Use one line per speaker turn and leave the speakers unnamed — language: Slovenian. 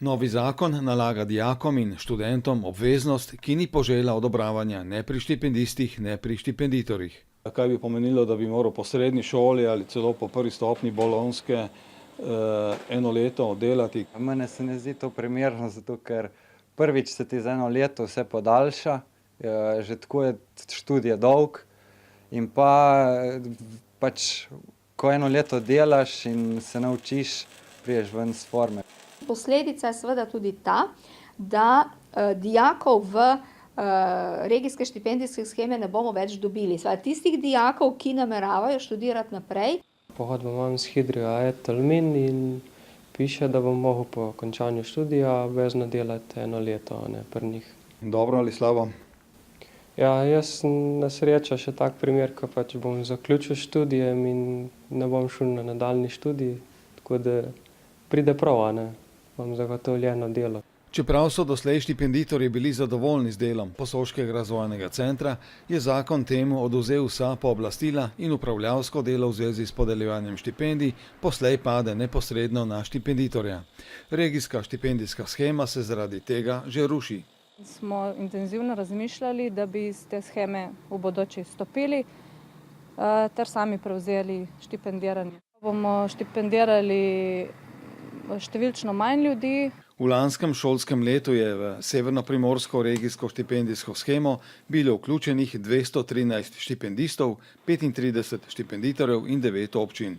Novi zakon nalaga dijakom in študentom obveznost, ki ni požela odobravanja ne pri štipendistih, ne pri štipenditorjih. Kaj bi pomenilo, da bi moral po srednji šoli ali celo po prvi stopnji bolonjske eno leto delati?
Mene se ne zdi to primerno, zato ker prvič se ti za eno leto vse podaljša, že tako je študij dolg in pač ko eno leto delaš in se naučiš, prideš ven iz forme.
Posledica je seveda tudi ta, da dijakov v regijske štipendijske sheme ne bomo več dobili. Seveda tistih dijakov, ki nameravajo študirati naprej.
Pogodbo imam s Hidrijo AET Tolmin in piše, da bom mogel po končanju študija obvezno delati eno leto, ne pri njih.
Dobro ali slabo?
Ja, jaz sem na srečo še tak primer, ko pač bom zaključil študijem in ne bom šel na nadaljnji študij, tako da pride prav, a ne, imam zagotovljeno delo.
Čeprav so doslej štipenditorji bili zadovoljni z delom Posoškega razvojnega centra, je zakon temu odvzel vsa pooblastila in upravljavsko delo v zvezi s podeljevanjem štipendij poslej pade neposredno na štipenditorja. Regijska štipendijska shema se zaradi tega že ruši.
Smo intenzivno razmišljali, da bi iz te sheme v bodoče izstopili ter sami prevzeli štipendiranje. Bomo štipendirali številčno manj ljudi.
V lanskem šolskem letu je v severnoprimorsko regijsko štipendijsko shemo bilo vključenih 213 štipendistov, 35 štipenditorjev in 9 občin.